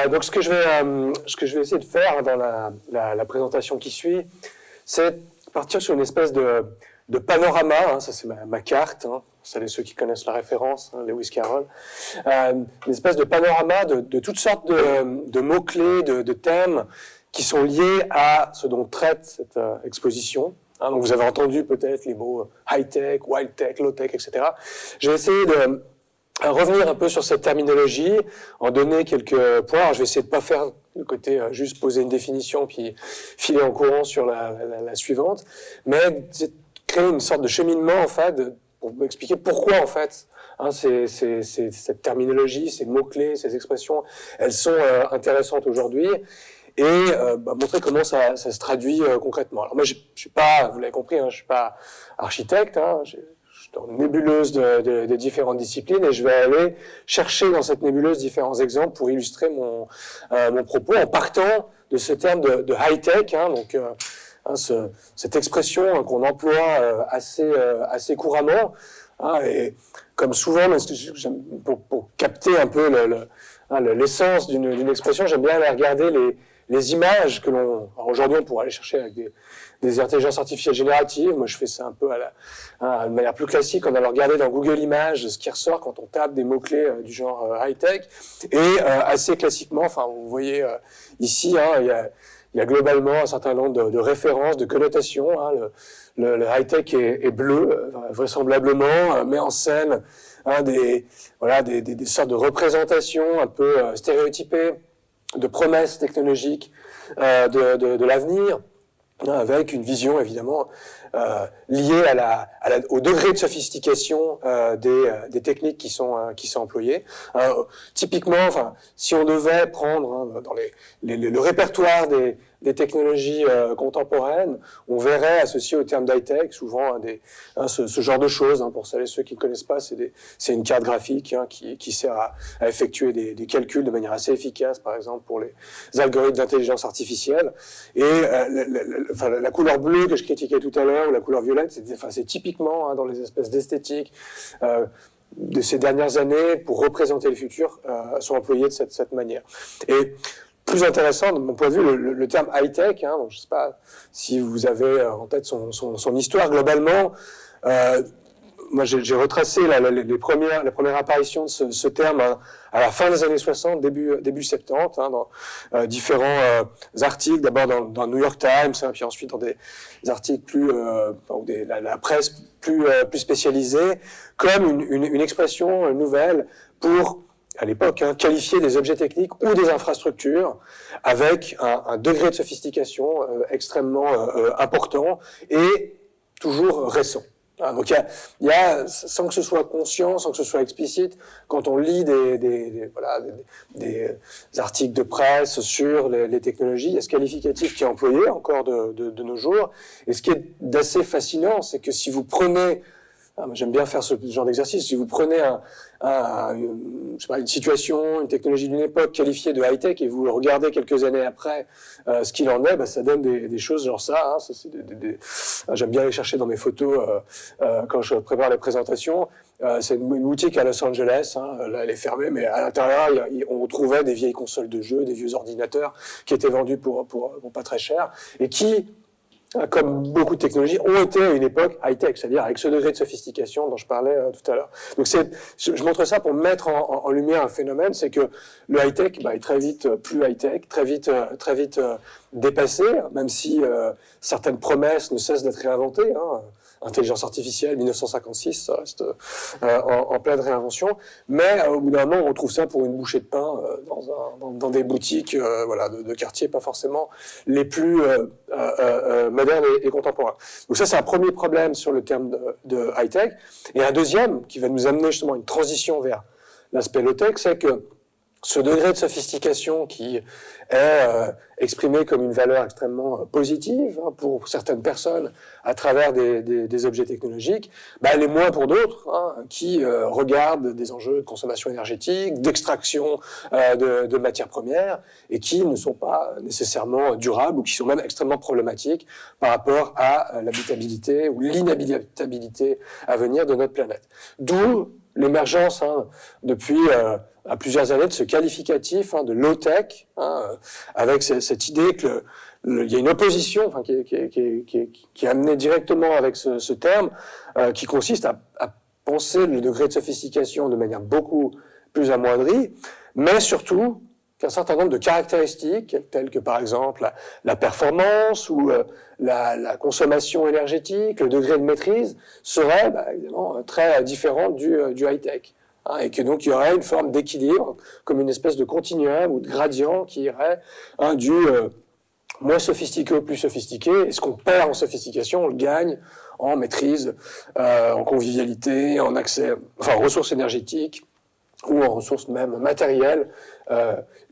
Donc ce que je vais essayer de faire dans la présentation qui suit, c'est partir sur une espèce de panorama, hein, ça c'est ma carte, hein, ceux qui connaissent la référence, hein, Lewis Carroll, une espèce de panorama de toutes sortes de mots-clés, de thèmes qui sont liés à ce dont traite cette exposition. Hein, donc vous avez entendu peut-être les mots high-tech, wild-tech, low-tech, etc. Je vais essayer de revenir un peu sur cette terminologie, en donner quelques points. Alors, je vais essayer de pas faire le côté juste poser une définition puis filer en courant sur la suivante, mais créer une sorte de cheminement en fait pour vous expliquer pourquoi en fait hein, cette terminologie, ces mots-clés, ces expressions, elles sont intéressantes aujourd'hui. Et montrer comment ça se traduit concrètement. Alors moi, je suis pas, vous l'avez compris, hein, je suis pas architecte, hein, je suis dans une nébuleuse de différentes disciplines et je vais aller chercher dans cette nébuleuse différents exemples pour illustrer mon propos en partant de ce terme de high-tech, hein, donc cette expression hein, qu'on emploie assez couramment, hein, et comme souvent, pour capter un peu l'essence d'une expression, j'aime bien aller regarder les images que l'on... Aujourd'hui, on pourrait aller chercher avec des intelligences artificielles génératives. Moi, je fais ça un peu de manière plus classique. On va regarder dans Google Images ce qui ressort quand on tape des mots-clés du genre high-tech. Et assez classiquement, enfin, vous voyez ici, hein, il y a globalement un certain nombre de références, de connotations. Hein. Le high-tech est bleu, vraisemblablement, met en scène hein, des sortes de représentations un peu stéréotypées, de promesses technologiques de l'avenir, avec une vision évidemment liée au degré de sophistication des techniques qui sont employées. Typiquement, enfin, si on devait prendre hein, dans le répertoire des technologies contemporaines, on verrait associé au terme d'high-tech souvent ce genre de choses. Hein, pour celles et ceux qui ne connaissent pas, c'est une carte graphique hein, qui sert à effectuer des calculs de manière assez efficace, par exemple pour les algorithmes d'intelligence artificielle. Et la couleur bleue que je critiquais tout à l'heure, ou la couleur violette, c'est typiquement hein, dans les espèces d'esthétique de ces dernières années, pour représenter le futur, sont employés de cette manière. Et plus intéressant, de mon point de vue, le terme high-tech, hein, je ne sais pas si vous avez en tête son histoire globalement. Moi, j'ai retracé la première apparition de ce terme à la fin des années 60, début 70, hein, dans différents articles, d'abord dans New York Times, hein, puis ensuite dans des articles plus, la presse plus spécialisée, comme une expression nouvelle pour à l'époque, hein, qualifier des objets techniques ou des infrastructures avec un degré de sophistication extrêmement important et toujours récent. Donc il y a, sans que ce soit conscient, sans que ce soit explicite, quand on lit des articles de presse sur les technologies, il y a ce qualificatif qui est employé encore de nos jours. Et ce qui est d'assez fascinant, c'est que si vous prenez j'aime bien faire ce genre d'exercice. Si vous prenez une situation, une technologie d'une époque qualifiée de high-tech et vous regardez quelques années après ce qu'il en est, ça donne des choses genre ça. Hein, j'aime bien aller chercher dans mes photos quand je prépare les présentations. C'est une boutique à Los Angeles. Hein, là, elle est fermée, mais à l'intérieur, on trouvait des vieilles consoles de jeux, des vieux ordinateurs qui étaient vendus pour pas très cher et qui, comme beaucoup de technologies, ont été à une époque high-tech, c'est-à-dire avec ce degré de sophistication dont je parlais tout à l'heure. Donc je montre ça pour mettre en lumière un phénomène, c'est que le high-tech est très vite plus high-tech, très vite dépassé, même si certaines promesses ne cessent d'être réinventées. Hein. Intelligence artificielle, 1956, ça reste en pleine réinvention. Mais au bout d'un moment, on retrouve ça pour une bouchée de pain dans des boutiques de quartier, pas forcément les plus modernes et contemporains. Donc ça, c'est un premier problème sur le terme de high-tech. Et un deuxième, qui va nous amener justement à une transition vers l'aspect low-tech, c'est que ce degré de sophistication qui est exprimé comme une valeur extrêmement positive hein, pour certaines personnes à travers des objets technologiques, elle est moins pour d'autres hein, qui regardent des enjeux de consommation énergétique, d'extraction de matières premières et qui ne sont pas nécessairement durables ou qui sont même extrêmement problématiques par rapport à l'habitabilité ou l'inhabitabilité à venir de notre planète. D'où l'émergence depuis à plusieurs années de ce qualificatif de low-tech, avec cette idée que il y a une opposition qui est amenée directement avec ce terme, qui consiste à penser le degré de sophistication de manière beaucoup plus amoindrie, mais surtout qu'un certain nombre de caractéristiques, telles que par exemple la performance ou la consommation énergétique, le degré de maîtrise, seraient évidemment très différentes du high-tech. Et que donc il y aurait une forme d'équilibre, comme une espèce de continuum ou de gradient qui irait du moins sophistiqué au plus sophistiqué, et ce qu'on perd en sophistication, on le gagne en maîtrise, en convivialité, en accès, en ressources énergétiques ou en ressources même matérielles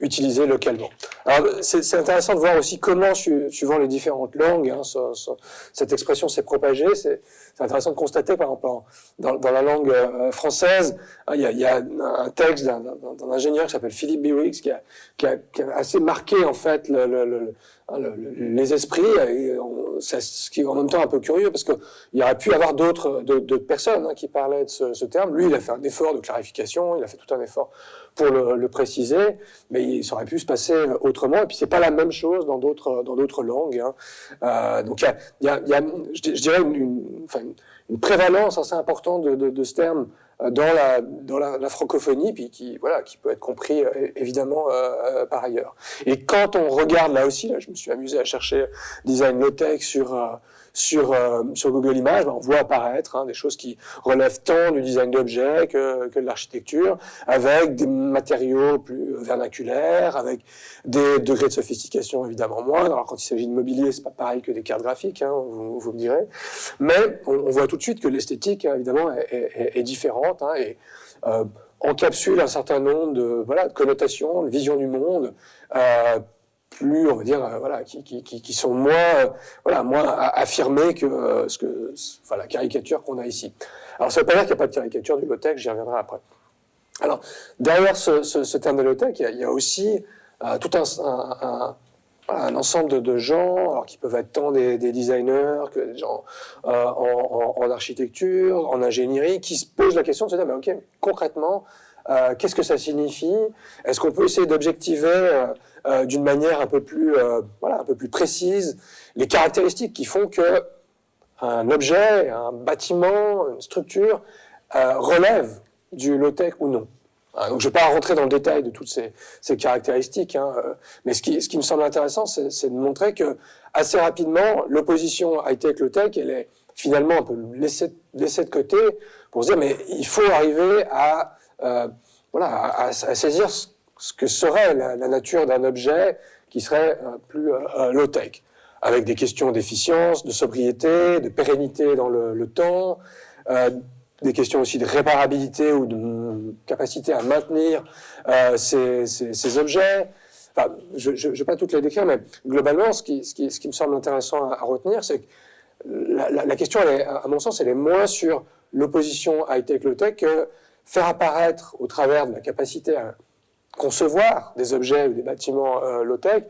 utilisées localement. Alors c'est intéressant de voir aussi comment, suivant les différentes langues, cette expression s'est propagée. C'est intéressant de constater, par exemple, dans la langue française, il y a un texte d'un ingénieur qui s'appelle Philippe Biwix qui a assez marqué en fait les esprits, ce qui est en même temps un peu curieux, parce qu'il y aurait pu y avoir d'autres personnes qui parlaient de ce terme. Lui, il a fait un effort de clarification, il a fait tout un effort pour le préciser, mais ça aurait pu se passer autrement, et puis c'est pas la même chose dans d'autres langues. Donc il y a je dirais une prévalence assez importante de ce terme dans la francophonie, puis qui peut être compris évidemment par ailleurs. Et quand on regarde là aussi, je me suis amusé à chercher design low-tech sur Google Images, on voit apparaître des choses qui relèvent tant du design d'objets que de l'architecture, avec des matériaux plus vernaculaires, avec des degrés de sophistication évidemment moindres. Alors quand il s'agit de mobilier, c'est pas pareil que des cartes graphiques, vous me direz. Mais on voit tout de suite que l'esthétique, évidemment, est différente et encapsule un certain nombre de connotations, de visions du monde, plus, on va dire, qui sont moins affirmées que la caricature qu'on a ici. Alors, ça ne veut pas dire qu'il n'y a pas de caricature du low-tech, j'y reviendrai après. Alors, derrière ce terme de low-tech, il y a aussi tout un ensemble de gens, alors qui peuvent être tant des designers que des gens en architecture, en ingénierie, qui se posent la question de se dire, mais ok, concrètement, qu'est-ce que ça signifie? Est-ce qu'on peut essayer d'objectiver d'une manière un peu plus précise les caractéristiques qui font que un objet, un bâtiment, une structure relève du low-tech ou non? Donc je ne vais pas rentrer dans le détail de toutes ces caractéristiques, mais ce qui me semble intéressant, c'est de montrer que assez rapidement, l'opposition high-tech, low-tech, elle est finalement un peu laissée de côté pour se dire, mais il faut arriver à saisir ce que serait la nature d'un objet qui serait plus low-tech, avec des questions d'efficience, de sobriété, de pérennité dans le temps, des questions aussi de réparabilité ou de capacité à maintenir ces objets. Enfin, je ne vais pas toutes les décrire, mais globalement, ce qui me semble intéressant à retenir, c'est que la question, à mon sens, elle est moins sur l'opposition high-tech, low-tech que faire apparaître, au travers de la capacité à concevoir des objets ou des bâtiments low-tech,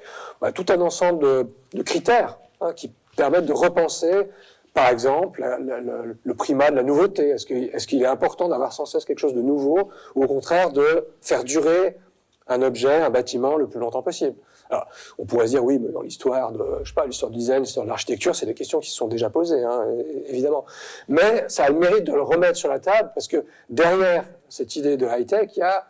tout un ensemble de critères qui permettent de repenser, par exemple, le primat de la nouveauté. Est-ce qu'il est important d'avoir sans cesse quelque chose de nouveau, ou au contraire de faire durer un objet, un bâtiment le plus longtemps possible? Alors, on pourrait se dire, oui, mais dans l'histoire l'histoire du design, l'histoire de l'architecture, c'est des questions qui se sont déjà posées, évidemment. Mais ça a le mérite de le remettre sur la table, parce que derrière cette idée de high-tech, il y a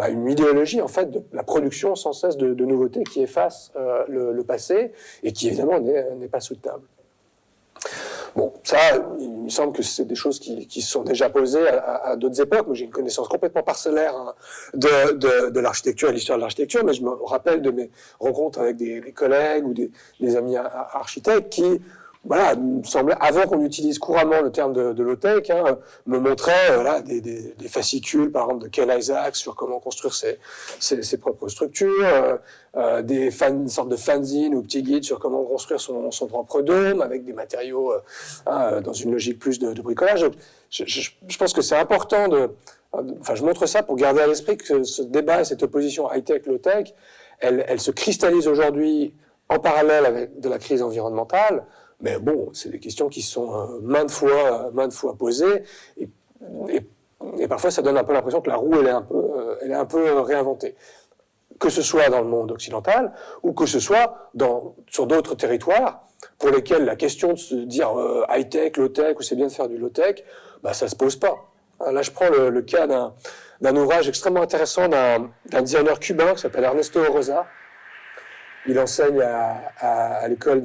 une idéologie, en fait, de la production sans cesse de nouveautés qui efface le passé, et qui, évidemment, n'est pas soutenable. Bon, ça, il me semble que c'est des choses qui se sont déjà posées à d'autres époques. Moi, j'ai une connaissance complètement parcellaire de l'architecture et de l'histoire de l'architecture, mais je me rappelle de mes rencontres avec des collègues ou des amis architectes qui, me semblait, avant qu'on utilise couramment le terme de low-tech, me montraient des fascicules, par exemple, de Ken Isaacs sur comment construire ses propres structures, une sorte de fanzine ou petit guide sur comment construire son propre dôme, avec des matériaux dans une logique plus de bricolage. Donc, je pense que c'est important je montre ça pour garder à l'esprit que ce débat et cette opposition high-tech, low-tech, elle se cristallise aujourd'hui en parallèle avec de la crise environnementale. Mais bon, c'est des questions qui sont maintes fois posées. Et Et parfois, ça donne un peu l'impression que la roue, elle est un peu réinventée. Que ce soit dans le monde occidental, ou que ce soit sur d'autres territoires, pour lesquels la question de se dire high-tech, low-tech, ou c'est bien de faire du low-tech, bah, ça se pose pas. Là, je prends le cas d'un ouvrage extrêmement intéressant d'un designer cubain qui s'appelle Ernesto Rosa. Il enseigne à l'école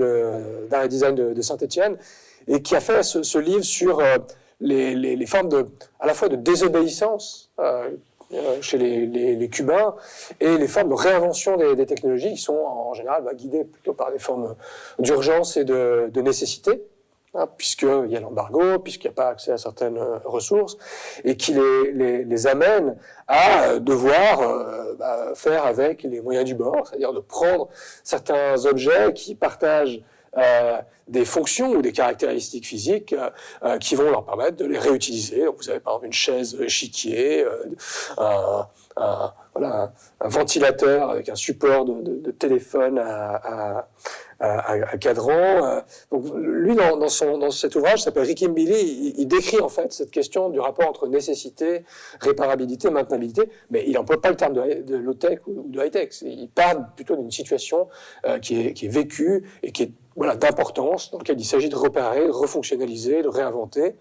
d'art et design de Saint-Étienne, et qui a fait ce livre sur les formes à la fois de désobéissance chez les Cubains, et les formes de réinvention des technologies qui sont en général guidées plutôt par des formes d'urgence et de nécessité, puisqu'il y a l'embargo, puisqu'il n'y a pas accès à certaines ressources, et qui les amène à devoir faire avec les moyens du bord, c'est-à-dire de prendre certains objets qui partagent des fonctions ou des caractéristiques physiques qui vont leur permettre de les réutiliser. Donc vous avez par exemple une chaise échiquier, un ventilateur avec un support de téléphone à cadran. Donc lui, dans cet ouvrage, qui s'appelle Rickimbili, il décrit en fait cette question du rapport entre nécessité, réparabilité, maintenabilité, mais il n'emploie pas le terme de low-tech ou de high-tech. Il parle plutôt d'une situation qui est vécue et qui est d'importance, dans laquelle il s'agit de réparer, de refonctionnaliser, de réinventer.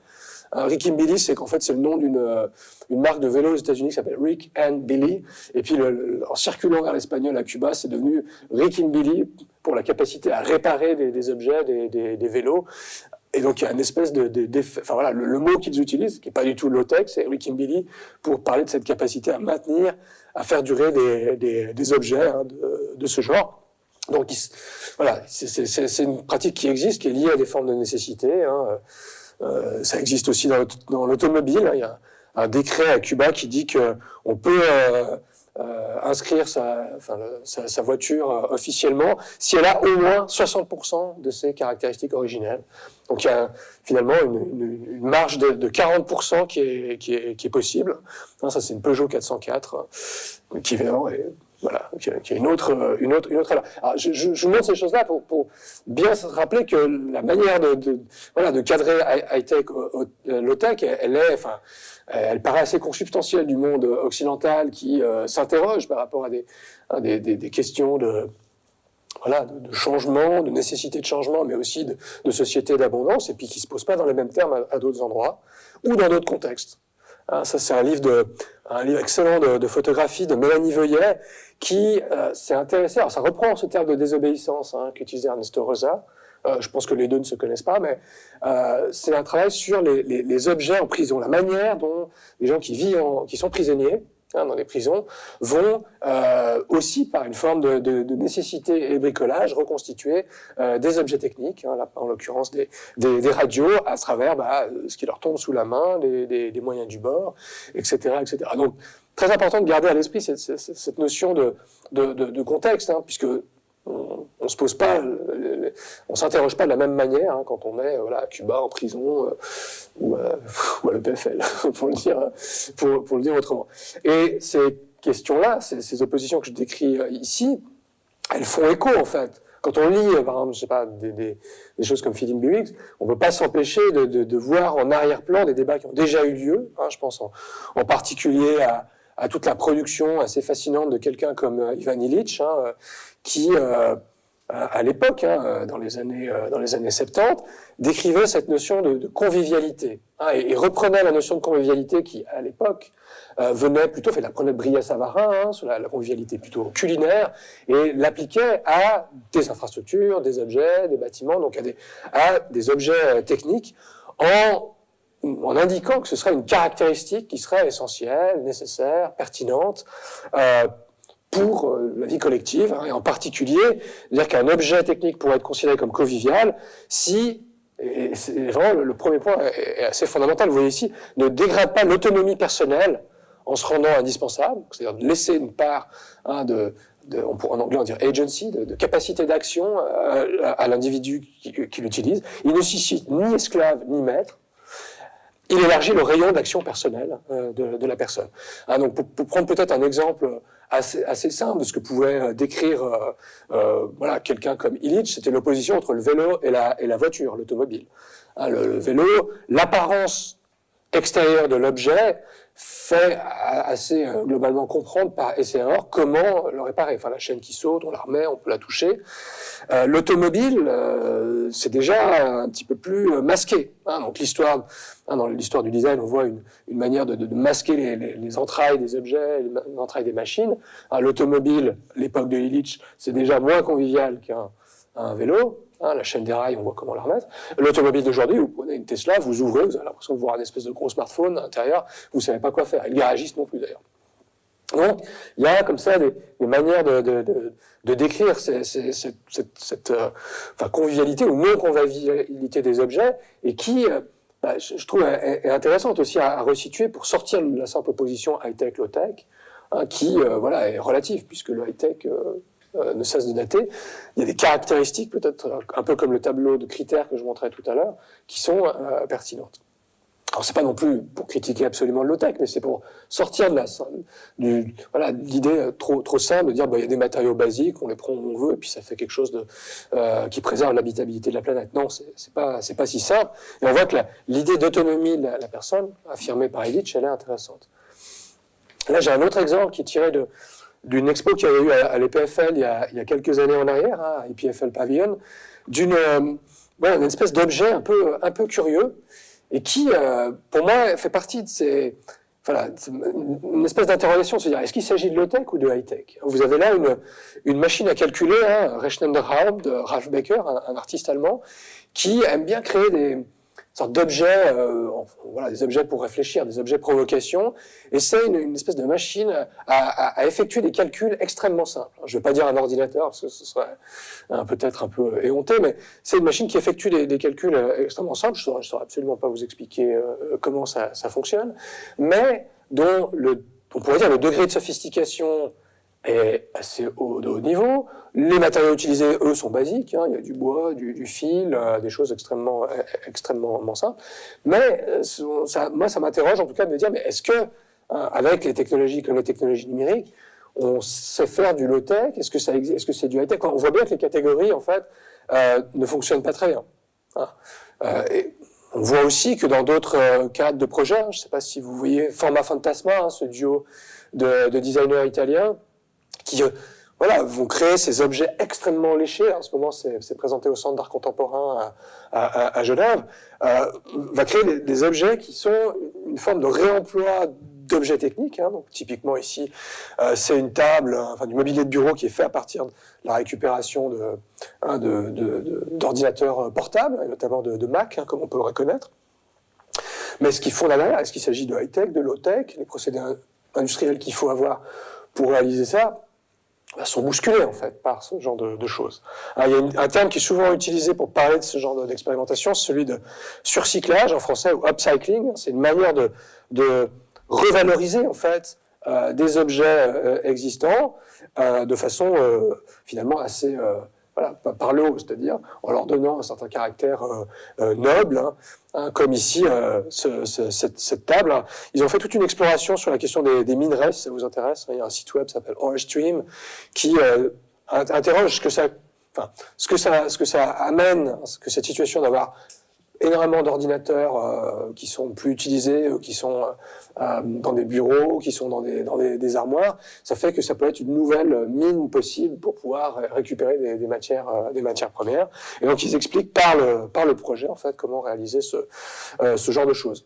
Rickimbili, c'est qu'en fait, c'est le nom d'une marque de vélo aux États-Unis qui s'appelle Rick and Billy. Et puis, en circulant vers l'espagnol à Cuba, c'est devenu Rickimbili pour la capacité à réparer des objets, des vélos. Et donc, il y a une espèce le mot qu'ils utilisent, qui n'est pas du tout low-tech, c'est Rickimbili, pour parler de cette capacité à maintenir, à faire durer des objets de ce genre. Donc, c'est une pratique qui existe, qui est liée à des formes de nécessité. Ça existe aussi dans l'automobile. Il y a un décret à Cuba qui dit qu'on peut inscrire sa voiture officiellement si elle a au moins 60% de ses caractéristiques originelles. Donc il y a finalement une marge de 40% qui est possible. Ça, c'est une Peugeot 404 qui évidemment est... qui a une autre. Alors, je vous montre ces choses-là pour bien se rappeler que la manière de cadrer high-tech, low-tech, elle paraît assez consubstantielle du monde occidental qui s'interroge par rapport à des questions de changement, de nécessité de changement, mais aussi de société d'abondance, et puis qui ne se pose pas dans les mêmes termes à d'autres endroits ou dans d'autres contextes. Ça, c'est un livre excellent de photographie de Mélanie Veuillet qui s'est intéressée. Alors, ça reprend ce terme de désobéissance qu'utilisait Ernesto Rosa. Je pense que les deux ne se connaissent pas, mais c'est un travail sur les objets en prison, la manière dont les gens qui sont prisonniers dans les prisons vont aussi, par une forme de nécessité et bricolage, reconstituer des objets techniques, là, en l'occurrence des radios, à travers ce qui leur tombe sous la main, des moyens du bord, etc., etc. Donc, très important de garder à l'esprit cette notion de contexte, puisque on se pose pas, on s'interroge pas de la même manière quand on est à Cuba, en prison, ou à l'EPFL, pour le dire autrement. Et ces questions-là, ces oppositions que je décris ici, elles font écho en fait. Quand on lit, par exemple, je sais pas, des choses comme Feeding Bewix, on ne peut pas s'empêcher de voir en arrière-plan des débats qui ont déjà eu lieu. Je pense en particulier à toute la production assez fascinante de quelqu'un comme Ivan Illich, qui, à l'époque, dans les années 70, décrivait cette notion de convivialité, et reprenait la notion de convivialité qui, à l'époque, la prenait de Brillat-Savarin, sur la convivialité plutôt culinaire, et l'appliquait à des infrastructures, des objets, des bâtiments, donc à des objets techniques, en indiquant que ce serait une caractéristique qui serait essentielle, nécessaire, pertinente, pour la vie collective, et en particulier, dire qu'un objet technique pourrait être considéré comme convivial si, et c'est vraiment le premier point est assez fondamental, vous voyez ici, ne dégrade pas l'autonomie personnelle en se rendant indispensable, c'est-à-dire de laisser une part en anglais on dirait agency, de capacité d'action à l'individu qui l'utilise. Il ne s'y cite ni esclave ni maître. Il élargit le rayon d'action personnelle de la personne. Donc pour prendre peut-être un exemple assez simple de ce que pouvait décrire quelqu'un comme Illich, c'était l'opposition entre le vélo et la voiture, l'automobile. Le vélo, l'apparence extérieure de l'objet fait assez globalement comprendre par essai et erreur comment le réparer. Enfin, la chaîne qui saute, on la remet, on peut la toucher. L'automobile, c'est déjà un petit peu plus masqué. Hein, donc l'histoire, dans l'histoire du design, on voit une manière de masquer les entrailles des objets, les entrailles des machines. Hein, l'automobile, l'époque de Illich, c'est déjà moins convivial qu'un vélo. Hein, la chaîne des rails, on voit comment la remettre. L'automobile d'aujourd'hui, vous prenez une Tesla, vous ouvrez, vous avez l'impression de voir une espèce de gros smartphone à l'intérieur, vous ne savez pas quoi faire. Et le garagiste non plus d'ailleurs. Donc, il y a comme ça des manières de décrire cette convivialité ou non-convivialité des objets, et qui, je trouve, est intéressante aussi à resituer pour sortir de la simple opposition high-tech, low-tech, hein, qui est relative, puisque le high-tech ne cesse de dater. Il y a des caractéristiques, peut-être un peu comme le tableau de critères que je montrais tout à l'heure, qui sont pertinentes. Alors, c'est pas non plus pour critiquer absolument le low-tech, mais c'est pour sortir de l'idée trop simple de dire il y a des matériaux basiques, on les prend où on veut, et puis ça fait quelque chose qui préserve l'habitabilité de la planète. Non, c'est pas si simple. Et on voit que l'idée d'autonomie de la personne, affirmée par Illich, elle est intéressante. Là, j'ai un autre exemple qui est tiré d'une expo qu'il y avait eu à l'EPFL il y a quelques années en arrière, à EPFL Pavilion, d'une espèce d'objet un peu curieux, et qui, pour moi, fait partie de une espèce d'interrogation, c'est-à-dire, est-ce qu'il s'agit de low-tech ou de high-tech? Vous avez là une machine à calculer, Rechnenraum de Ralph Becker, un artiste allemand, qui aime bien créer des sortes d'objets, des objets pour réfléchir, des objets provocation, et c'est une espèce de machine à effectuer des calculs extrêmement simples. Je ne vais pas dire un ordinateur, parce que ce serait peut-être un peu éhonté, mais c'est une machine qui effectue des calculs extrêmement simples. Je ne saurais absolument pas vous expliquer comment ça fonctionne, mais dont on pourrait dire le degré de sophistication est assez de haut niveau. Les matériaux utilisés, eux, sont basiques. Hein. Il y a du bois, du fil, des choses extrêmement simples. Mais moi, ça m'interroge en tout cas de me dire, mais est-ce que, avec les technologies comme les technologies numériques, on sait faire du low-tech? Est-ce que c'est du high-tech? On voit bien que les catégories, en fait, ne fonctionnent pas très bien. Hein. Et on voit aussi que dans d'autres cadres de projets, je ne sais pas si vous voyez Forma Fantasma, ce duo de designers italiens, qui vont créer ces objets extrêmement léchés. En ce moment, c'est présenté au Centre d'art contemporain à Genève. Va créer des objets qui sont une forme de réemploi d'objets techniques. Hein. Donc, typiquement ici, c'est une table, du mobilier de bureau qui est fait à partir de la récupération d'ordinateurs portables, et notamment de Mac, hein, comme on peut le reconnaître. Mais ce qu'ils font là derrière, est-ce qu'il s'agit de high-tech, de low-tech? Les procédés industriels qu'il faut avoir pour réaliser ça sont bousculés, en fait, par ce genre de choses. Alors, il y a un terme qui est souvent utilisé pour parler de ce genre d'expérimentation, c'est celui de surcyclage, en français, ou upcycling. C'est une manière de revaloriser, en fait, des objets existants de façon, finalement, assez par le haut, c'est-à-dire en leur donnant un certain caractère noble, hein, comme ici, cette table. Hein. Ils ont fait toute une exploration sur la question des minerais, si ça vous intéresse. Il y a un site web qui s'appelle OreStream, qui interroge ce que ça amène, que cette situation d'avoir énormément d'ordinateurs qui sont plus utilisés, qui sont dans des bureaux, qui sont dans des armoires, ça fait que ça peut être une nouvelle mine possible pour pouvoir récupérer des matières premières. Et donc ils expliquent par le projet en fait comment réaliser ce genre de choses.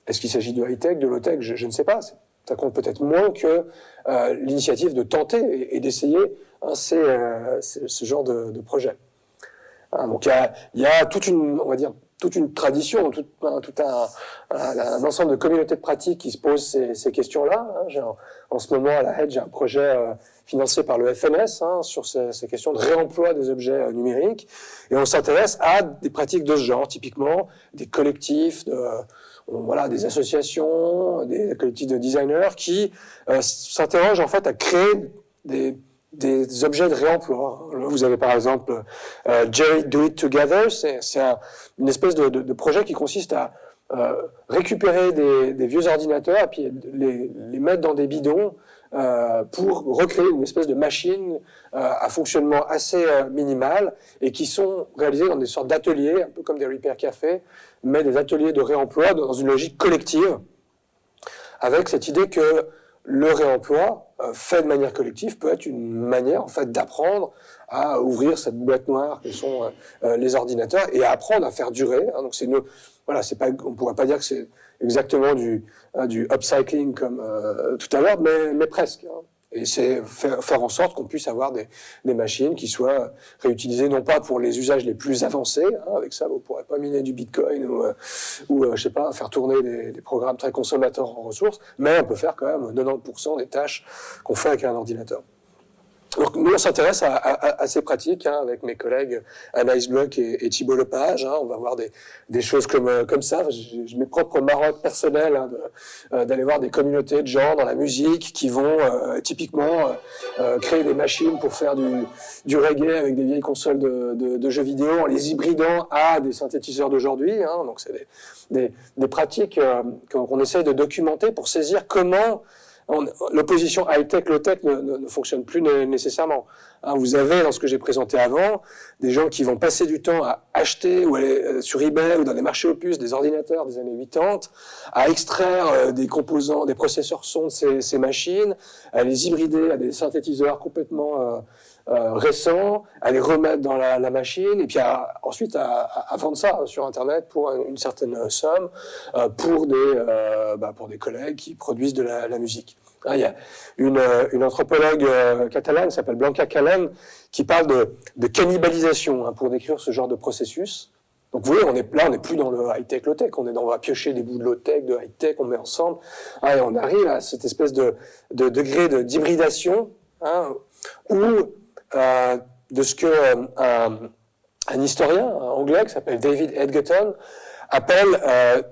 Est-ce qu'il s'agit de high-tech, de low-tech? Je ne sais pas. Ça compte peut-être moins que l'initiative de tenter et d'essayer ce genre de projet. Hein, donc il y a toute une tradition, tout un ensemble de communautés de pratiques qui se posent ces questions-là. Hein. En ce moment, à la Hedge, j'ai un projet financé par le FNS sur ces questions de réemploi des objets numériques. Et on s'intéresse à des pratiques de ce genre, typiquement des collectifs, des associations, des collectifs de designers qui s'interrogent en fait à créer des objets de réemploi. Vous avez par exemple Jerry Do It Together, c'est une espèce de projet qui consiste à récupérer des vieux ordinateurs et puis les mettre dans des bidons pour recréer une espèce de machine à fonctionnement assez minimal et qui sont réalisés dans des sortes d'ateliers, un peu comme des repair cafés, mais des ateliers de réemploi dans une logique collective, avec cette idée que le réemploi, fait de manière collective, peut être une manière en fait d'apprendre à ouvrir cette boîte noire que sont les ordinateurs et à apprendre à faire durer. Hein. Donc voilà, on pourrait pas dire que c'est exactement du upcycling comme tout à l'heure, mais presque. Hein. Et c'est faire en sorte qu'on puisse avoir des machines qui soient réutilisées, non pas pour les usages les plus avancés, hein, avec ça vous ne pourrez pas miner du bitcoin ou je sais pas, faire tourner des programmes très consommateurs en ressources, mais on peut faire quand même 90% des tâches qu'on fait avec un ordinateur. Donc nous, on s'intéresse à ces pratiques hein, avec mes collègues Anaïs Bloch et Thibault Lepage. Hein, on va voir des choses comme ça. J'ai mes propres marottes personnelles hein, d'aller voir des communautés de gens dans la musique qui vont typiquement créer des machines pour faire du reggae avec des vieilles consoles de jeux vidéo en les hybridant à des synthétiseurs d'aujourd'hui. Hein, donc c'est des pratiques qu'on essaye de documenter pour saisir comment l'opposition high-tech, low-tech ne fonctionne plus nécessairement. Hein, vous avez, dans ce que j'ai présenté avant, des gens qui vont passer du temps à acheter ou aller sur eBay ou dans les marchés aux puces des ordinateurs des années 80, à extraire des composants, des processeurs son de ces machines, à les hybrider à des synthétiseurs complètement récents, à les remettre dans la machine et puis ensuite à vendre ça sur Internet pour une certaine somme pour des collègues qui produisent de la musique. Il y a une anthropologue catalane qui s'appelle Blanca Callen qui parle de cannibalisation hein, pour décrire ce genre de processus. Donc vous voyez, on n'est plus dans le high-tech, low-tech, on va piocher des bouts de low-tech, de high-tech, on met ensemble, hein, et on arrive à cette espèce de degré d'hybridation, hein, où de ce que un historien anglais qui s'appelle David Edgerton appelle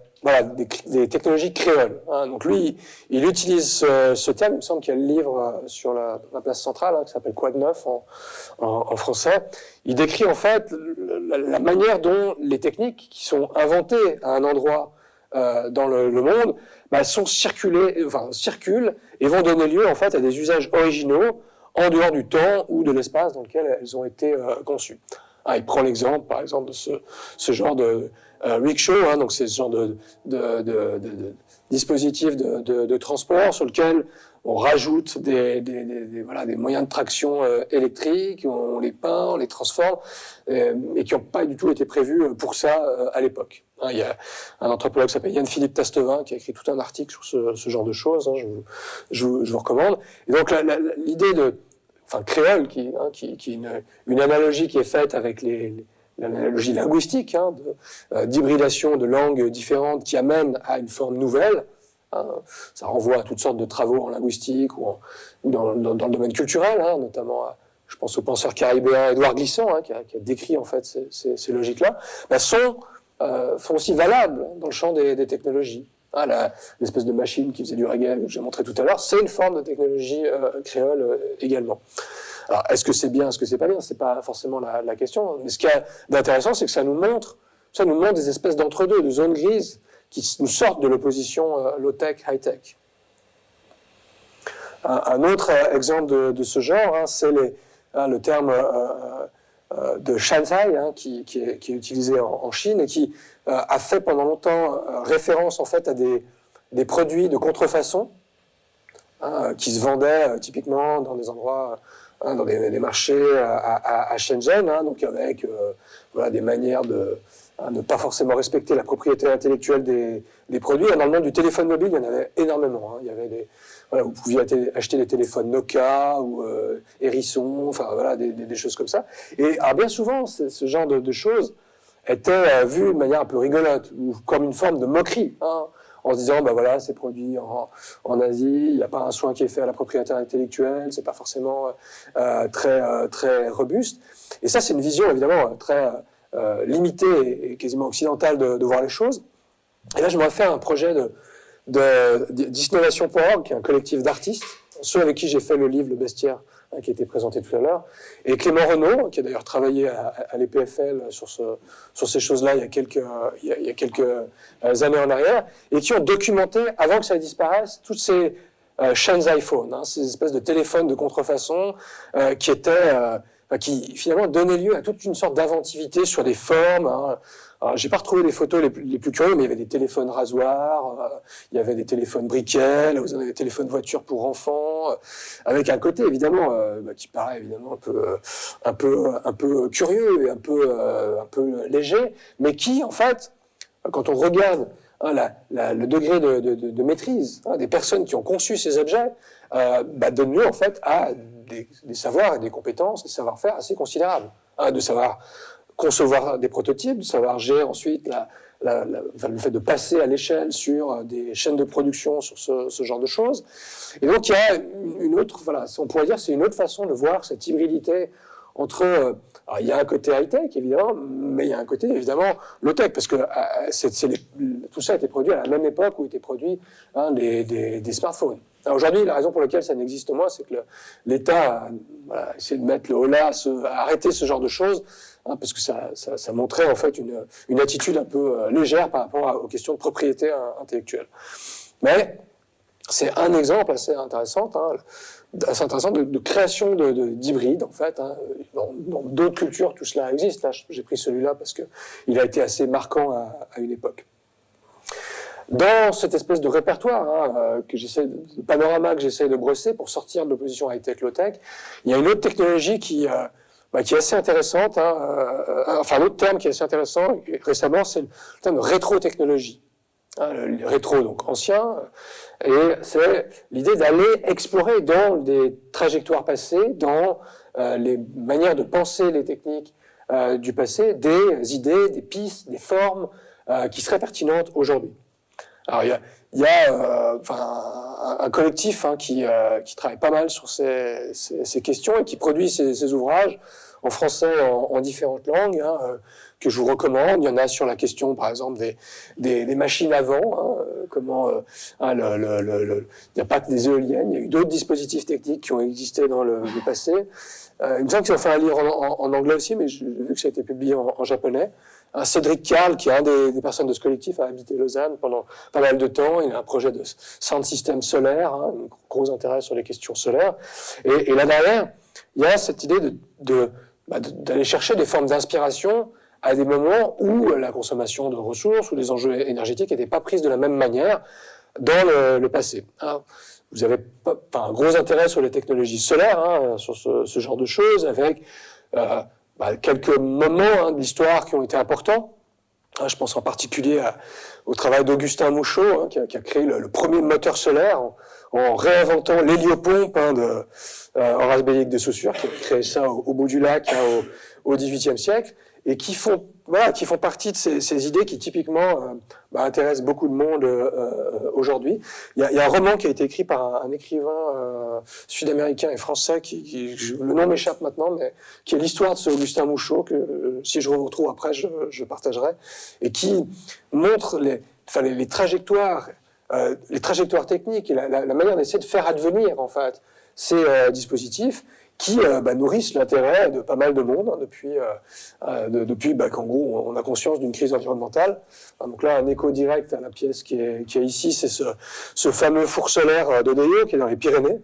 des technologies créoles. Hein. Donc lui, il utilise ce terme, il me semble qu'il y a le livre sur la place centrale, hein, qui s'appelle Quoi de neuf en français. Il décrit en fait la manière dont les techniques qui sont inventées à un endroit dans le monde circulent et vont donner lieu en fait à des usages originaux en dehors du temps ou de l'espace dans lequel elles ont été conçues. Ah, il prend l'exemple, par exemple, de ce genre de rickshaw, hein, donc c'est ce genre de dispositif de transport sur lequel on rajoute des moyens de traction électriques, on les peint, on les transforme, et qui n'ont pas du tout été prévus pour ça à l'époque. Hein, il y a un anthropologue qui s'appelle Yann-Philippe Tastevin qui a écrit tout un article sur ce genre de choses, hein, je vous recommande. Et donc l'idée créole, qui est une analogie qui est faite avec l'analogie linguistique, hein, d'hybridation de langues différentes qui amène à une forme nouvelle. Hein, ça renvoie à toutes sortes de travaux en linguistique ou dans le domaine culturel, hein, notamment je pense au penseur caribéen Édouard Glissant, hein, qui a décrit en fait ces logiques-là, sont aussi valables dans le champ des technologies. Hein, l'espèce de machine qui faisait du reggae que j'ai montré tout à l'heure, c'est une forme de technologie créole également. Alors, est-ce que c'est bien, est-ce que c'est pas bien? C'est pas forcément la question. Mais ce qui est d'intéressant, c'est que ça nous montre des espèces d'entre-deux, de zones grises qui nous sortent de l'opposition low-tech, high-tech. Un autre exemple de ce genre, hein, c'est le terme de Shanzai, hein, qui est utilisé en Chine et qui a fait pendant longtemps référence en fait à des produits de contrefaçon hein, qui se vendaient typiquement dans des endroits, hein, dans des marchés à Shenzhen, hein, donc avec des manières de ne pas forcément respecter la propriété intellectuelle des produits. Dans le monde du téléphone mobile, il y en avait énormément. Hein. Il y avait vous pouviez acheter des téléphones Nokia ou Hérisson, des choses comme ça. Et alors, bien souvent, ce genre de choses était vu de manière un peu rigolote, ou comme une forme de moquerie, hein, en se disant, c'est produit en Asie, il n'y a pas un soin qui est fait à la propriété intellectuelle, c'est pas forcément très robuste. Et ça, c'est une vision évidemment très limitée et quasiment occidentale de voir les choses. Et là, j'aimerais faire un projet d'Innovation.org, qui est un collectif d'artistes, ceux avec qui j'ai fait le livre Le Bestiaire, hein, qui a été présenté tout à l'heure, et Clément Renaud, qui a d'ailleurs travaillé à l'EPFL sur ces choses-là il y a quelques années en arrière, et qui ont documenté, avant que ça disparaisse, toutes ces Shanzai phones, hein, ces espèces de téléphones de contrefaçon qui finalement donnaient lieu à toute une sorte d'inventivité sur des formes, hein, Alors, j'ai pas retrouvé les photos les plus curieuses, mais il y avait des téléphones rasoirs, il y avait des téléphones briquets, vous avez des téléphones voitures pour enfants, avec un côté évidemment qui paraît évidemment un peu curieux et un peu léger, mais qui en fait, quand on regarde le degré de maîtrise des personnes qui ont conçu ces objets, donne lieu en fait à des savoirs et des compétences, des savoir-faire assez considérables, de savoir concevoir des prototypes, de savoir gérer ensuite le fait de passer à l'échelle sur des chaînes de production, sur ce genre de choses. Et donc il y a une autre, on pourrait dire c'est une autre façon de voir cette hybridité entre, alors il y a un côté high-tech évidemment, mais il y a un côté évidemment low-tech, parce que tout ça a été produit à la même époque où étaient produits des smartphones. Aujourd'hui, la raison pour laquelle ça n'existe moins, c'est que l'État a essayé de mettre le holà, à arrêter ce genre de choses, parce que ça montrait en fait une attitude un peu légère par rapport aux questions de propriété intellectuelle. Mais c'est un exemple assez intéressant, de création d'hybrides, en fait. Dans d'autres cultures, tout cela existe. Là, j'ai pris celui-là parce qu'il a été assez marquant à une époque. Dans cette espèce de répertoire de panorama que j'essaie de brosser pour sortir de l'opposition high-tech, low-tech, il y a une autre technologie qui est assez intéressante, un autre terme qui est assez intéressant récemment, c'est le terme de rétro-technologie. Le rétro, donc ancien, et c'est l'idée d'aller explorer dans des trajectoires passées, dans les manières de penser les techniques du passé, des idées, des pistes, des formes qui seraient pertinentes aujourd'hui. Alors, il y a un collectif qui travaille pas mal sur ces questions et qui produit ces ouvrages en français, en différentes langues, que je vous recommande. Il y en a sur la question, par exemple, des machines à vent, comment il n'y a pas que des éoliennes, il y a eu d'autres dispositifs techniques qui ont existé dans le passé. Il me semble qu'ils ont fait un livre en anglais aussi, mais j'ai vu que ça a été publié en japonais. Cédric Carl, qui est un des personnes de ce collectif, a habité Lausanne pendant pas mal de temps. Il a un projet de sound system solaire, un gros intérêt sur les questions solaires. Et là derrière, il y a cette idée d'aller chercher des formes d'inspiration à des moments où la consommation de ressources ou les enjeux énergétiques n'étaient pas prises de la même manière dans le passé. Vous avez un gros intérêt sur les technologies solaires, sur ce genre de choses, avec quelques moments de l'histoire qui ont été importants. Je pense en particulier au travail d'Augustin Mouchot, qui a créé le premier moteur solaire en réinventant l'héliopompe de Horace Bellic de Saussure, qui a créé ça au bout du lac au XVIIIe siècle, et qui font partie de ces idées qui typiquement intéressent beaucoup de monde aujourd'hui. Il y a un roman qui a été écrit par un écrivain sud-américain et français, le nom m'échappe maintenant, mais qui est l'histoire de ce Augustin Mouchot, que si je retrouve après, je partagerai, et qui montre les trajectoires techniques et la manière d'essayer de faire advenir en fait ces dispositifs qui nourrissent l'intérêt de pas mal de monde depuis qu'en gros on a conscience d'une crise environnementale. Donc là, un écho direct à la pièce qui est ici, c'est ce fameux four solaire d'Odeyo qui est dans les Pyrénées,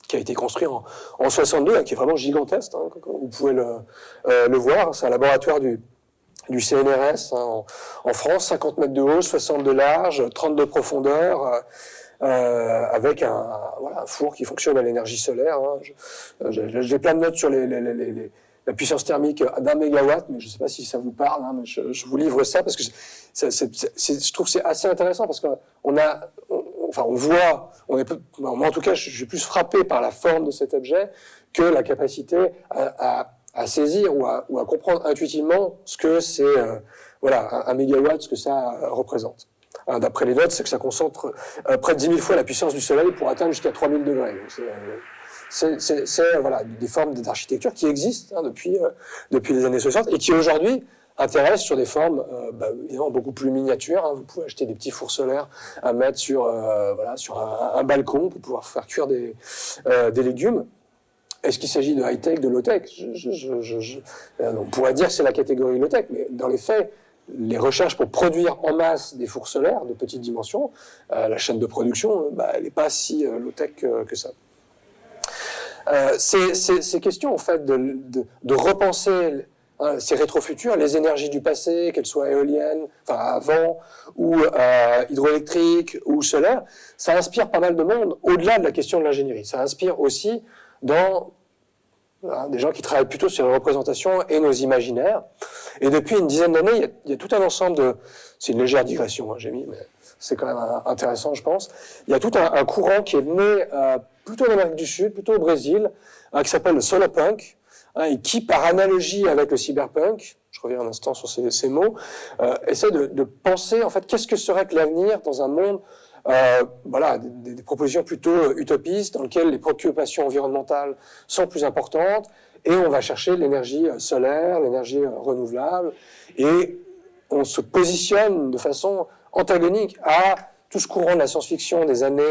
qui a été construit en 62, qui est vraiment gigantesque, comme vous pouvez le voir. C'est un laboratoire du CNRS en France, 50 mètres de haut, 60 de large, 30 de profondeur, avec un four qui fonctionne à l'énergie solaire. J'ai plein de notes sur la puissance thermique d'1 mégawatt, mais je ne sais pas si ça vous parle, mais je vous livre ça parce que je trouve que c'est assez intéressant parce qu'on voit, moi en tout cas, je suis plus frappé par la forme de cet objet que la capacité à saisir ou à comprendre intuitivement ce que c'est, un mégawatt, ce que ça représente. D'après les notes, c'est que ça concentre près de 10 000 fois la puissance du Soleil pour atteindre jusqu'à 3000 degrés. Donc c'est des formes d'architecture qui existent depuis les années 60 et qui aujourd'hui intéressent sur des formes évidemment beaucoup plus miniatures. Vous pouvez acheter des petits fours solaires à mettre sur un balcon pour pouvoir faire cuire des légumes. Est-ce qu'il s'agit de high-tech, de low-tech ? On pourrait dire que c'est la catégorie low-tech, mais dans les faits, les recherches pour produire en masse des fours solaires de petite dimension, la chaîne de production, elle n'est pas si low-tech que ça. Ces questions, en fait, de repenser ces rétrofuturs, les énergies du passé, qu'elles soient éoliennes, enfin à vent, ou hydroélectriques, ou solaires, ça inspire pas mal de monde, au-delà de la question de l'ingénierie. Ça inspire aussi dans des gens qui travaillent plutôt sur les représentations et nos imaginaires. Et depuis une dizaine d'années, il y a tout un ensemble de... C'est une légère digression, j'ai mis, mais c'est quand même intéressant, je pense. Il y a tout un courant qui est né plutôt en Amérique du Sud, plutôt au Brésil, qui s'appelle le solarpunk, et qui, par analogie avec le cyberpunk, je reviens un instant sur ces mots, essaie de penser, en fait, qu'est-ce que serait que l'avenir dans un monde, voilà, des propositions plutôt utopistes, dans lesquelles les préoccupations environnementales sont plus importantes, et on va chercher l'énergie solaire, l'énergie renouvelable, et on se positionne de façon antagonique à tout ce courant de la science-fiction des années,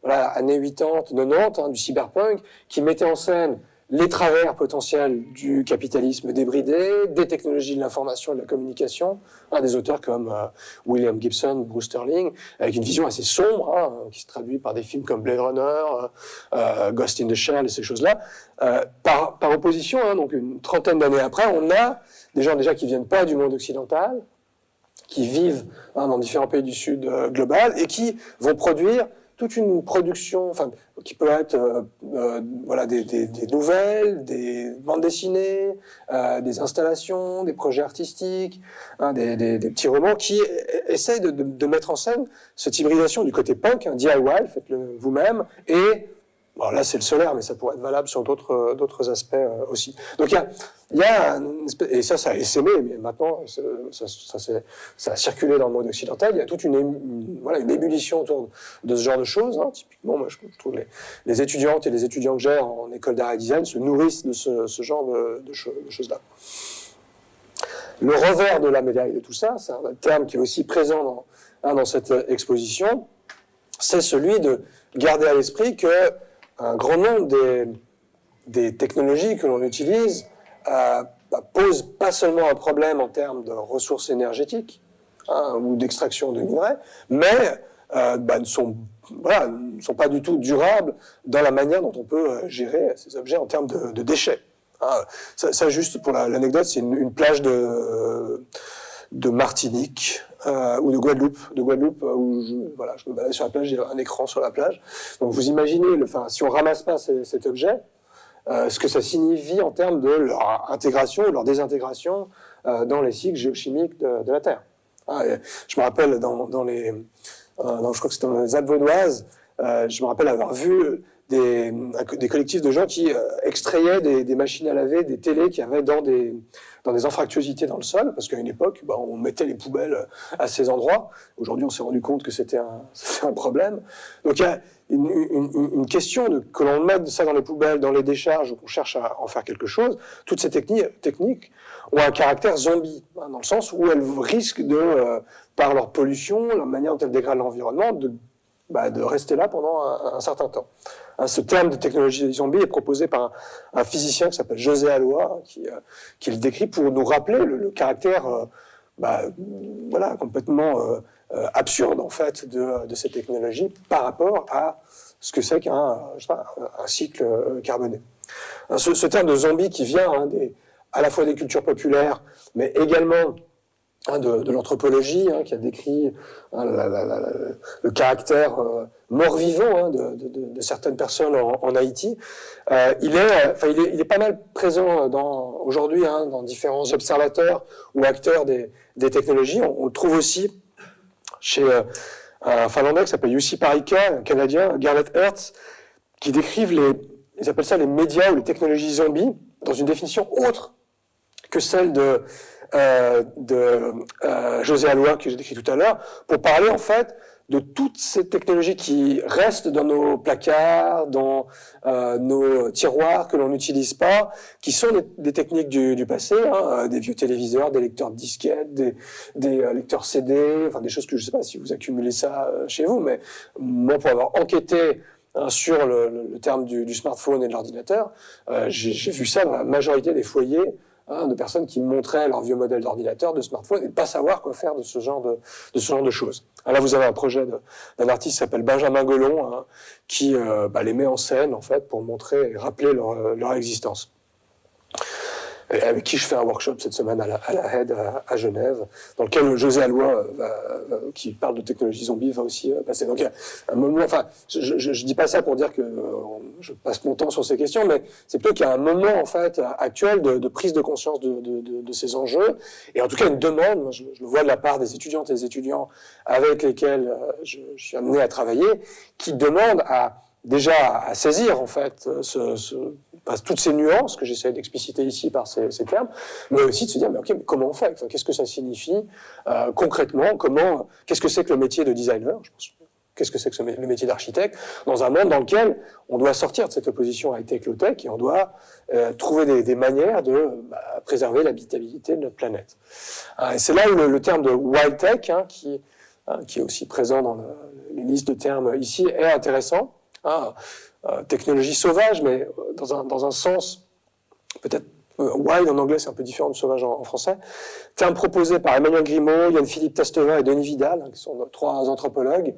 voilà, années 80, 90, du cyberpunk, qui mettait en scène les travers potentiels du capitalisme débridé, des technologies de l'information et de la communication, des auteurs comme William Gibson, Bruce Sterling, avec une vision assez sombre, qui se traduit par des films comme Blade Runner, Ghost in the Shell et ces choses-là. Par opposition, donc une trentaine d'années après, on a des gens déjà qui viennent pas du monde occidental, qui vivent dans différents pays du Sud global et qui vont produire toute une production, enfin, qui peut être voilà, des nouvelles, des bandes dessinées, des installations, des projets artistiques, des petits romans qui essayent de mettre en scène cette hybridation du côté punk, DIY, faites-le vous-même, et bon, là c'est le solaire, mais ça pourrait être valable sur d'autres aspects aussi. Donc il y a et ça a essaimé, mais maintenant ça a circulé dans le monde occidental. Il y a toute une ébullition autour de ce genre de choses. Typiquement, moi je trouve les étudiantes et les étudiants que j'ai en école d'art et design se nourrissent de ce genre de choses-là. Le revers de la médaille de tout ça, c'est un terme qui est aussi présent dans cette exposition, c'est celui de garder à l'esprit que un grand nombre des technologies que l'on utilise posent pas seulement un problème en termes de ressources énergétiques ou d'extraction de minerais, mais ne sont pas du tout durables dans la manière dont on peut gérer ces objets en termes de déchets. Ça juste pour l'anecdote, c'est une plage de Martinique ou de Guadeloupe où je me balade sur la plage, j'ai un écran sur la plage. Donc vous imaginez, si on ramasse pas cet objet, ce que ça signifie en termes de leur intégration ou leur désintégration dans les cycles géochimiques de la Terre. Je me rappelle je crois que c'était dans les Alpes vaudoises, je me rappelle avoir vu des collectifs de gens qui extrayaient des machines à laver, des télés qu'il y avait dans des anfractuosités dans le sol, parce qu'à une époque, on mettait les poubelles à ces endroits. Aujourd'hui, on s'est rendu compte que c'était un problème. Donc il y a une question que l'on mette ça dans les poubelles, dans les décharges, ou qu'on cherche à en faire quelque chose. Toutes ces techniques ont un caractère zombie, dans le sens où elles risquent par leur pollution, la manière dont elles dégradent l'environnement, de rester là pendant un certain temps. Ce terme de technologie zombie est proposé par un physicien qui s'appelle José Alloy, qui le décrit pour nous rappeler le caractère complètement absurde en fait de ces technologies par rapport à ce que c'est qu'un cycle carboné. Ce terme de zombie qui vient à la fois des cultures populaires, mais également de l'anthropologie, qui a décrit le caractère mort-vivant de certaines personnes en Haïti. Il est pas mal présent aujourd'hui dans différents observateurs ou acteurs des technologies. On le trouve aussi chez un Finlandais qui s'appelle Jussi Parikka, un Canadien, Garnet Hertz, qui décrivent ils appellent ça les médias ou les technologies zombies, dans une définition autre que celle de José Alloy, que j'ai décrit tout à l'heure, pour parler en fait de toutes ces technologies qui restent dans nos placards, dans nos tiroirs, que l'on n'utilise pas, qui sont des techniques du passé, des vieux téléviseurs, des lecteurs de disquettes, des lecteurs CD, des choses que je ne sais pas si vous accumulez ça chez vous, mais moi, pour avoir enquêté sur le terme du smartphone et de l'ordinateur, j'ai vu ça dans la majorité des foyers, de personnes qui montraient leur vieux modèle d'ordinateur, de smartphone, et de pas savoir quoi faire de ce genre de choses. Alors là, vous avez un projet d'un artiste qui s'appelle Benjamin Gollon, qui les met en scène, en fait, pour montrer et rappeler leur existence. avec qui je fais un workshop cette semaine à la HED à Genève, dans lequel José Alloy, qui parle de technologie zombie, va aussi passer. Donc, un moment, enfin, je dis pas ça pour dire que je passe mon temps sur ces questions, mais c'est plutôt qu'il y a un moment, en fait, actuel de prise de conscience de ces enjeux, et en tout cas une demande, je le vois de la part des étudiantes et des étudiants avec lesquels je suis amené à travailler, qui demandent déjà à saisir, en fait, toutes ces nuances que j'essaie d'expliciter ici par ces termes, mais aussi de se dire, mais comment on fait? Enfin, qu'est-ce que ça signifie concrètement? Qu'est-ce que c'est que le métier de designer? Qu'est-ce que c'est que le métier d'architecte dans un monde dans lequel on doit sortir de cette opposition high-tech, low-tech, et on doit trouver des manières de préserver l'habitabilité de notre planète. Et c'est là où le terme de wild tech, qui est aussi présent dans les listes de termes ici, est intéressant. Technologie sauvage, mais dans un sens peut-être wild en anglais, c'est un peu différent de sauvage en français. Terme proposé par Emmanuel Grimaud, Yann-Philippe Tasteva et Denis Vidal, qui sont nos 3 anthropologues,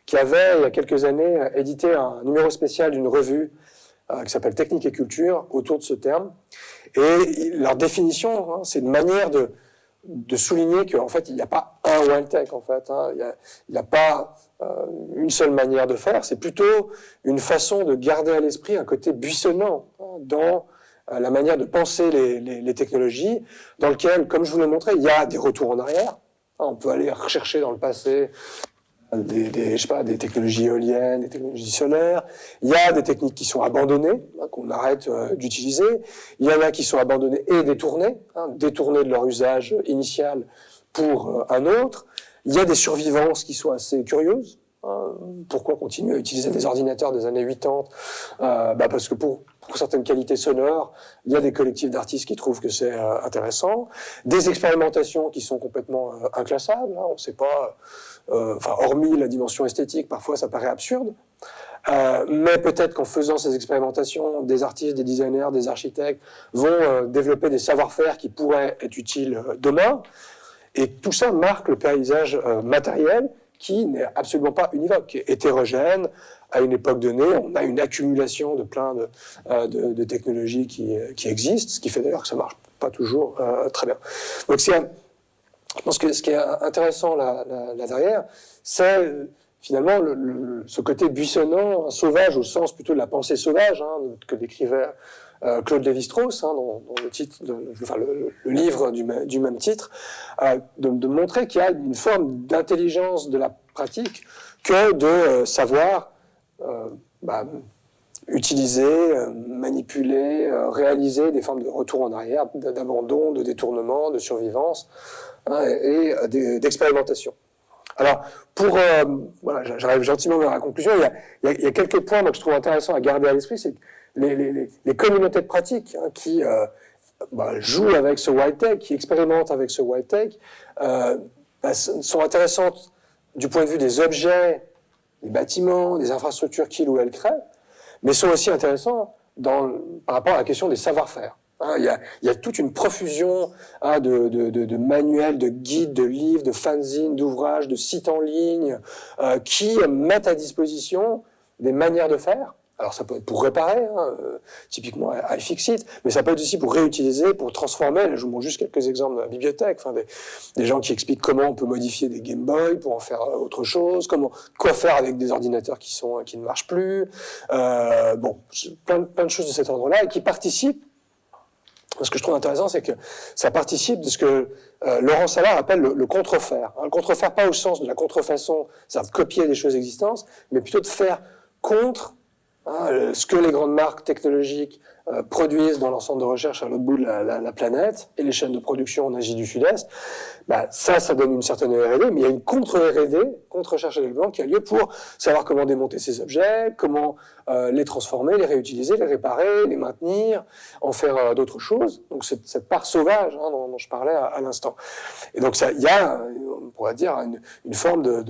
qui avaient, il y a quelques années, édité un numéro spécial d'une revue qui s'appelle Technique et Culture, autour de ce terme. Et leur définition, c'est une manière de souligner qu'en fait, il n'y a pas un wild tech, en fait. Il n'y a pas une seule manière de faire, c'est plutôt une façon de garder à l'esprit un côté buissonnant dans la manière de penser les technologies, dans lequel, comme je vous l'ai montré, il y a des retours en arrière. On peut aller rechercher dans le passé des technologies éoliennes, des technologies solaires. Il y a des techniques qui sont abandonnées, qu'on arrête d'utiliser. Il y en a qui sont abandonnées et détournées de leur usage initial pour un autre. Il y a des survivances qui sont assez curieuses. Pourquoi continuer à utiliser des ordinateurs des années 80 ? Parce que pour certaines qualités sonores, il y a des collectifs d'artistes qui trouvent que c'est intéressant. Des expérimentations qui sont complètement inclassables. On ne sait pas... hormis la dimension esthétique, parfois ça paraît absurde. Mais peut-être qu'en faisant ces expérimentations, des artistes, des designers, des architectes vont développer des savoir-faire qui pourraient être utiles demain. Et tout ça marque le paysage matériel qui n'est absolument pas univoque, qui est hétérogène. À une époque donnée, on a une accumulation de plein de technologies qui existent, ce qui fait d'ailleurs que ça ne marche pas toujours très bien. Donc je pense que ce qui est intéressant là derrière, c'est finalement ce côté buissonnant, sauvage au sens plutôt de la pensée sauvage, que décrivait Claude Lévi-Strauss, dans le titre, le livre du même titre, de montrer qu'il y a une forme d'intelligence de la pratique que de savoir utiliser, manipuler, réaliser des formes de retour en arrière, d'abandon, de détournement, de survivance et d'expérimentation. Alors, j'arrive gentiment vers la conclusion. Il y a quelques points que je trouve intéressants à garder à l'esprit, c'est que les communautés de pratique qui jouent avec ce wild tech, qui expérimentent avec ce wild tech, sont intéressantes du point de vue des objets, des bâtiments, des infrastructures qu'ils ou elles créent, mais sont aussi intéressants par rapport à la question des savoir-faire. Il y a toute une profusion de manuels, de guides, de livres, de fanzines, d'ouvrages, de sites en ligne qui mettent à disposition des manières de faire. Alors ça peut être pour réparer, typiquement iFixit, mais ça peut être aussi pour réutiliser, pour transformer. Là, je vous montre juste quelques exemples de la bibliothèque, des gens qui expliquent comment on peut modifier des Game Boy pour en faire autre chose, quoi faire avec des ordinateurs qui ne marchent plus. Plein de choses de cet ordre-là et qui participent. Ce que je trouve intéressant, c'est que ça participe de ce que Laurent Salard appelle le contrefaire. Le contrefaire, pas au sens de la contrefaçon, c'est-à-dire de copier des choses existantes, mais plutôt de faire contre ce que les grandes marques technologiques produisent dans leur centre de recherche à l'autre bout de la planète et les chaînes de production en Asie du Sud-Est. Ça donne une certaine R&D, mais il y a une contre-R&D, contre-recherche et développement, qui a lieu pour savoir comment démonter ces objets, comment les transformer, les réutiliser, les réparer, les maintenir, en faire d'autres choses. Donc cette part sauvage dont je parlais à l'instant. Et donc il y a, on pourrait dire, une forme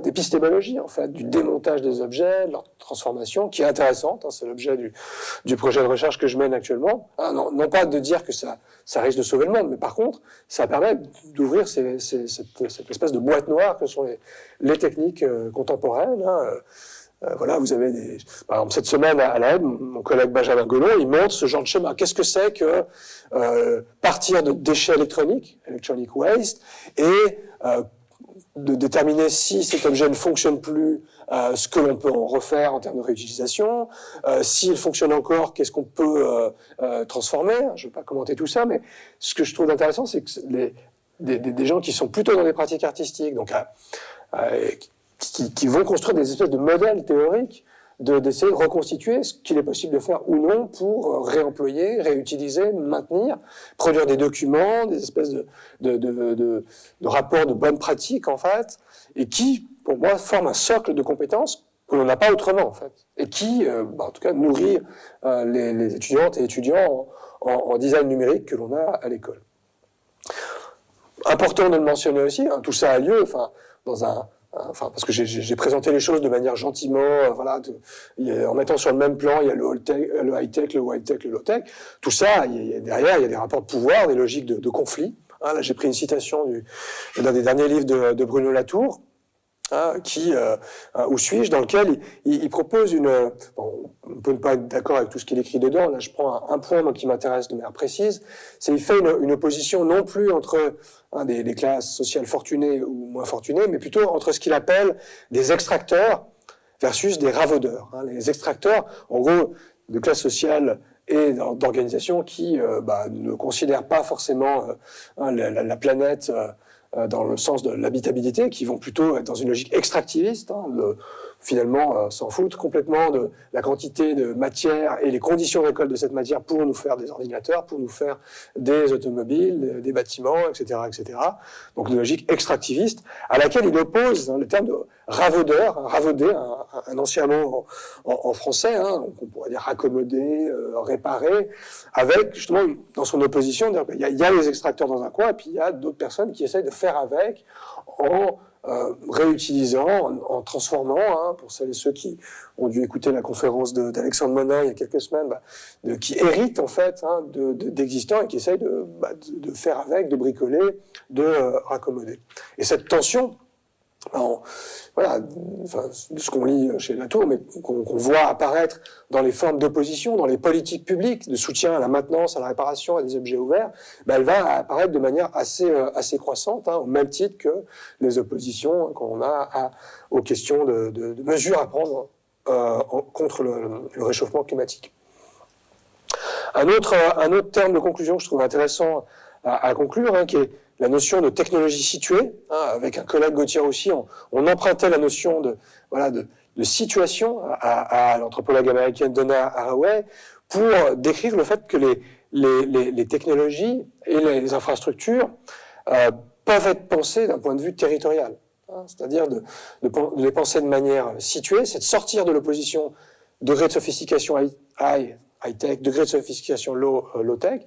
d'épistémologie, en fait, du démontage des objets, de leur transformation, qui est intéressante. C'est l'objet du projet de recherche que je mène actuellement. Non pas de dire que ça risque de sauver le monde, mais par contre, ça permet d'ouvrir cette espèce de boîte noire que sont les techniques contemporaines, Voilà, vous avez par exemple, cette semaine à l'AED, mon collègue Benjamin Gollon, il montre ce genre de schéma. Qu'est-ce que c'est que partir de déchets électroniques, electronic waste, et de déterminer si cet objet ne fonctionne plus, ce que l'on peut en refaire en termes de réutilisation, s'il fonctionne encore, qu'est-ce qu'on peut transformer. Je ne vais pas commenter tout ça, mais ce que je trouve intéressant, c'est que des gens qui sont plutôt dans des pratiques artistiques, donc qui vont construire des espèces de modèles théoriques d'essayer de reconstituer ce qu'il est possible de faire ou non pour réemployer, réutiliser, maintenir, produire des documents, des espèces de rapports de bonnes pratiques, en fait, et qui, pour moi, forment un socle de compétences que l'on n'a pas autrement, en fait, et qui, en tout cas, nourrit les étudiantes et étudiants en design numérique que l'on a à l'école. Important de le mentionner aussi, hein, tout ça a lieu, parce que j'ai présenté les choses de manière gentiment, voilà, en mettant sur le même plan, il y a le high-tech, le white-tech, le low-tech. Tout ça, derrière, il y a des rapports de pouvoir, des logiques de conflit. Hein, là, j'ai pris une citation d'un des derniers livres de Bruno Latour, hein, où suis-je, dans lequel il propose bon, on peut ne pas être d'accord avec tout ce qu'il écrit dedans, là je prends un point qui m'intéresse de manière précise, c'est qu'il fait une opposition non plus entre des classes sociales fortunées ou moins fortunées, mais plutôt entre ce qu'il appelle des extracteurs versus des ravaudeurs. Hein. Les extracteurs, en gros, de classes sociales et d'organisations qui ne considèrent pas forcément la planète dans le sens de l'habitabilité, qui vont plutôt être dans une logique extractiviste, hein, finalement s'en foutent complètement de la quantité de matière et les conditions de récolte de cette matière pour nous faire des ordinateurs, pour nous faire des automobiles, des bâtiments, etc., etc. Donc une logique extractiviste à laquelle il oppose le terme de ravaudeur, ravaudé, un ancien mot en français, hein, on pourrait dire raccommoder, réparer, avec justement dans son opposition, il y a les extracteurs dans un coin et puis il y a d'autres personnes qui essayent de faire avec en réutilisant, en transformant, hein, pour celles et ceux qui ont dû écouter la conférence d'Alexandre Monin il y a quelques semaines, qui héritent en fait d'existants et qui essayent de faire avec, de bricoler, de raccommoder. Et cette tension, voilà, ce qu'on lit chez Latour, mais qu'on voit apparaître dans les formes d'opposition, dans les politiques publiques de soutien à la maintenance, à la réparation, à des objets ouverts, elle va apparaître de manière assez croissante, hein, au même titre que les oppositions qu'on a aux questions de mesures à prendre contre le réchauffement climatique. Un autre terme de conclusion que je trouve intéressant à conclure, hein, qui est la notion de technologie située. Hein, avec un collègue Gauthier aussi, on empruntait la notion de situation à l'anthropologue américaine Donna Haraway pour décrire le fait que les technologies et les infrastructures peuvent être pensées d'un point de vue territorial. Hein, c'est-à-dire de les penser de manière située, c'est de sortir de l'opposition degré de sophistication high-tech, degré de sophistication low-tech,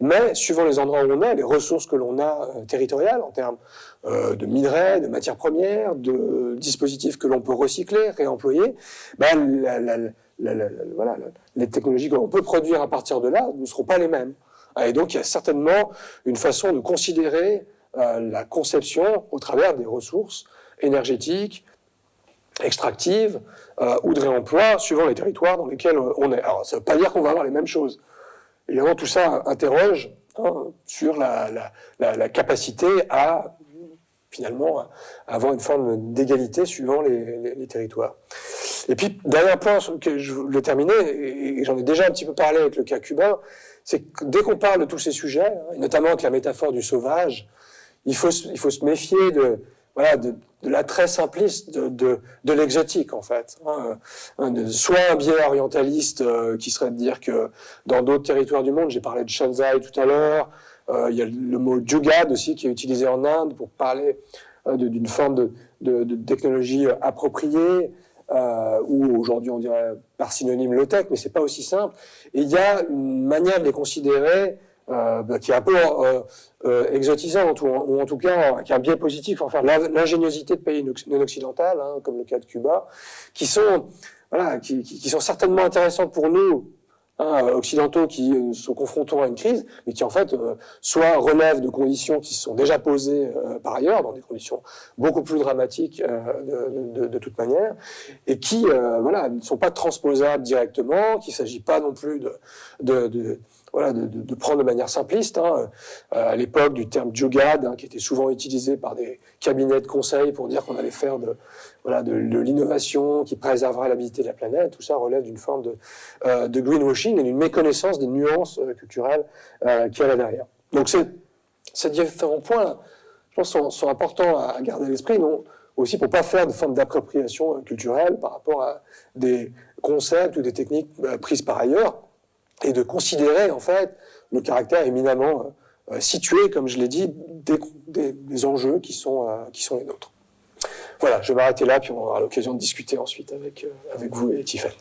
mais suivant les endroits où on est, les ressources que l'on a territoriales en termes de minerais, de matières premières, de dispositifs que l'on peut recycler, réemployer, les technologies que l'on peut produire à partir de là ne seront pas les mêmes. Et donc il y a certainement une façon de considérer la conception au travers des ressources énergétiques, extractives ou de réemploi suivant les territoires dans lesquels on est. Alors, ça ne veut pas dire qu'on va avoir les mêmes choses. Évidemment, tout ça interroge sur la capacité à, finalement, avoir une forme d'égalité suivant les territoires. Et puis, dernier point sur lequel je voulais terminer, et j'en ai déjà un petit peu parlé avec le cas cubain, c'est que dès qu'on parle de tous ces sujets, et notamment avec la métaphore du sauvage, il faut se méfier de l'attrait simpliste de l'exotique, en fait. Soit un biais orientaliste qui serait de dire que dans d'autres territoires du monde, j'ai parlé de Shanzai tout à l'heure, il y a le mot Jugad aussi qui est utilisé en Inde pour parler d'une forme de technologie appropriée, ou aujourd'hui on dirait par synonyme low-tech, mais c'est pas aussi simple. Et il y a une manière de les considérer qui est un peu exotisante, ou en tout cas qui a un biais positif, enfin l'ingéniosité de pays non occidentaux, hein, comme le cas de Cuba, qui sont certainement intéressantes pour nous occidentaux qui sont confrontés à une crise, mais qui en fait soit relèvent de conditions qui se sont déjà posées par ailleurs, dans des conditions beaucoup plus dramatiques de toute manière, et qui voilà, ne sont pas transposables directement, qu'il ne s'agit pas non plus de prendre de manière simpliste. À l'époque du terme Jugad, qui était souvent utilisé par des cabinets de conseil pour dire qu'on allait faire de l'innovation qui préserverait l'habitabilité de la planète, tout ça relève d'une forme de greenwashing et d'une méconnaissance des nuances culturelles qu'il y a là derrière. Donc ces différents points, je pense, sont importants à garder à l'esprit, non aussi pour ne pas faire de forme d'appropriation culturelle par rapport à des concepts ou des techniques prises par ailleurs, et de considérer en fait le caractère éminemment situé, comme je l'ai dit, des enjeux qui sont les nôtres. Voilà, je vais m'arrêter là, puis on aura l'occasion de discuter ensuite avec vous et Tiffany.